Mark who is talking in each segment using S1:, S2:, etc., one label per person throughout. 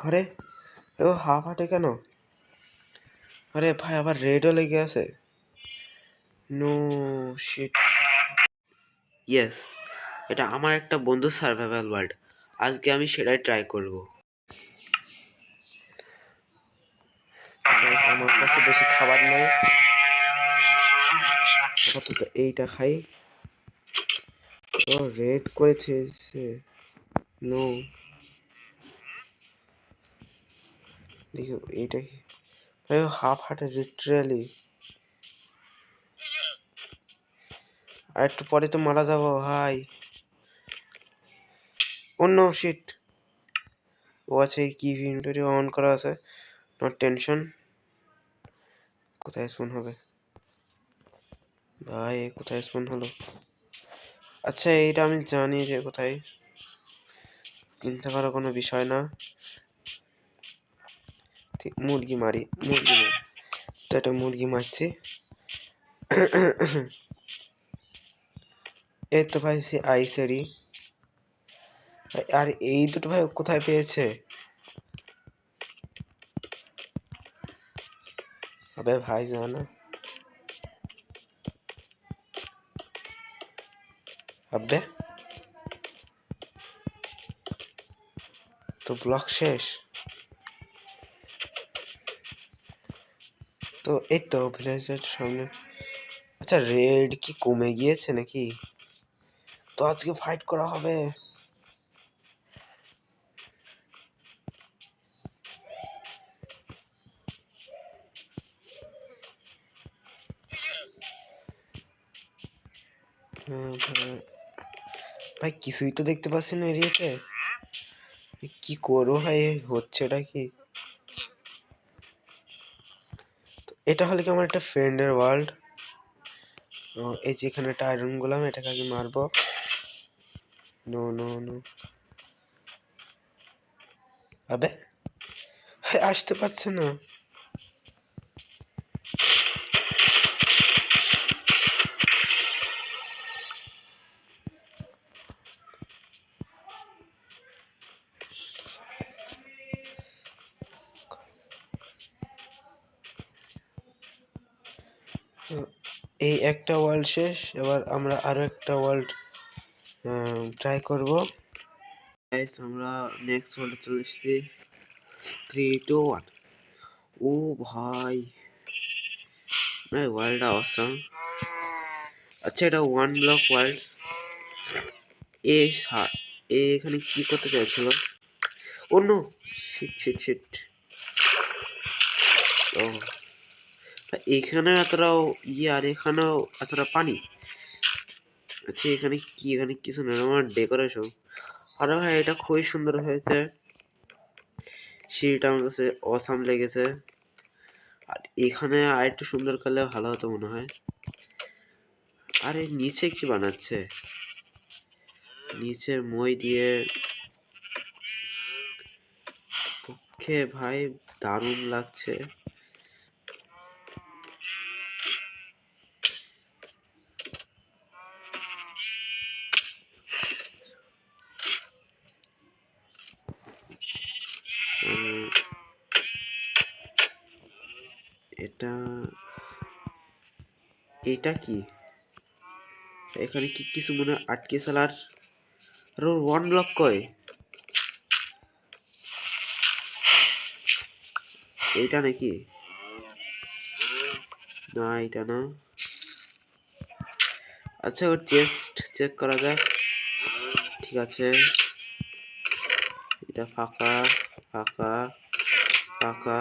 S1: আরে ও হাফ হাটে কেন? আরে ভাই আবার রেডও লেগে আছে। No shit. ইয়েস, এটা আমার একটা বন্ধুর সার্ভাইভাল ওয়ার্ল্ড। আজকে আমি সেটাই ট্রাই করব। আমার কাছে বেশি খাবার নেই, আপাতত এইটা খাই। ও রেড করেছে সে। নো, দেখো এইটা কি ভাই, হাফ হার্টে লিটারালি। আর একটু পরে তো মারা যাবো ভাই। অন্য শিট। ও আছে কি ইনভেন্টরি অন করা আছে, নট টেনশন। কোথায় স্পন হবে ভাই, কোথায় স্পন হলো? আচ্ছা এইটা আমি জানি যে কোথায়, চিন্তা করার কোনো বিষয় না। ঠিক মুরগি মারি, তো এটা মুরগি মারছি। এই তো ভাই সে আইসেরই। আর এই দুটো ভাই কোথায় পেয়েছে? আবে ভাই জানা, আবে তো ব্লক শেষ। তো এই তো ভিলেজের সামনে। আচ্ছা রেড কি কমে গিয়েছে নাকি? তো আজকে ফাইট করা হবে। ভাই কিছুই তো দেখতে পাচ্ছি না এরিয়াতে। কি করবো ভাই, হচ্ছে এটা কি? এটা হলে কি আমার একটা ফ্রেন্ডের ওয়ার্ল্ড। এই যে এখানে একটা আয়রন গোলাম, এটাকে আগে মারবো। নো নো নো, আবে আসতে পারছে না। এই একটা ওয়ার্ল্ড শেষ, এবার আমরা আরো একটা ওয়ার্ল্ড ট্রাই করব। গাইস আমরা নেক্সট ওয়ার্ল্ডে চলে এসেছি। 3 2 1। ও ভাই ওয়ার্ল্ডটা অসাম। আচ্ছা এটা ওয়ান ব্লক ওয়ার্ল্ড। এ এখানে কি করতে চাইছিল? ও নো, শিট শিট শিট। ও এখানে এতটাও আর এখানেও এতটা পানি। আচ্ছা এখানে কি, এখানে কিছু না, আমার ডেকোরেশন। আরে ভাই এটা খুবই সুন্দর হয়েছে, সিঁড়িটা আমার কাছে অসাম লেগেছে। আর এখানে আর একটু সুন্দর করলে ভালো হতো মনে হয়। আরে নিচে কি বানাচ্ছে? নিচে মই দিয়ে পক্ষে ভাই দারুণ লাগছে। এটা এটা কি? এখানে কি কিছু মনে আটকে চালার। আর ওয়ান ব্লক কয় এইটা নাকি? না এটা না। আচ্ছা ওর চেস্ট চেক করা যাক। ঠিক আছে, এটা ফাঁকা ফাঁকা ফাঁকা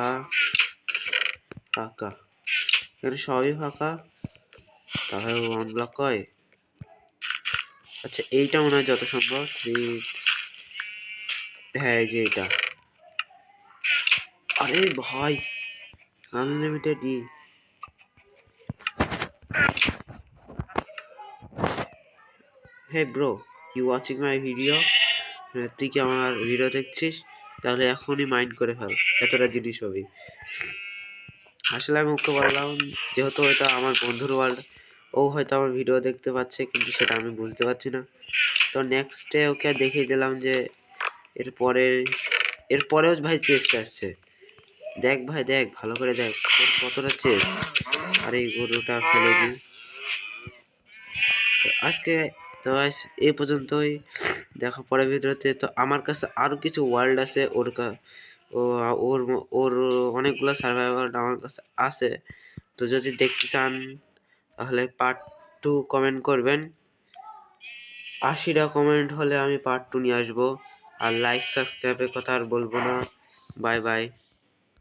S1: ফাঁকা, এখানে সবই ফাঁকা। তাহলে ওয়ান ব্লক কয়। আচ্ছা এইটা মনে হয় যত সম্ভব 3। হ্যাঁ এই যে এটা। আরে ভাই আনলিমিটেড ই। Hey bro, you watching my video? তুই কি আমার ভিডিও দেখছিস? তাহলে এখনই মাইন্ড করে ফেল, এতটা জিনিস হবে। আসলে আমি ওকে বললাম, যেহেতু এটা আমার বন্ধুর ওয়ার্ল্ড, ও হয়তো আমার ভিডিও দেখতে পাচ্ছে কিন্তু সেটা আমি বুঝতে পারছি না। তো নেক্সট ডে ওকে দেখিয়ে দিলাম যে এরপরে এরপরেও ভাই চেস্ট আসছে, দেখ ভাই দেখ ভালো করে দেখ কতটা চেস্ট। আর এই গরুটা ফেলে দিই। তো আজকে তো এই পর্যন্তই, দেখা পরের ভিডিওতে। তো আমার কাছে আরো কিছু ওয়ার্ল্ড আছে, ও ওর ওর অনেকগুলো সার্ভাইভার আমার কাছে আছে। তো যদি দেখতে চান তাহলে পার্ট 2 কমেন্ট করবেন। 80টা কমেন্ট হলে আমি পার্ট 2 নিয়ে আসবো। আর লাইক সাবস্ক্রাইবের কথা আর বলবো না। Bye bye.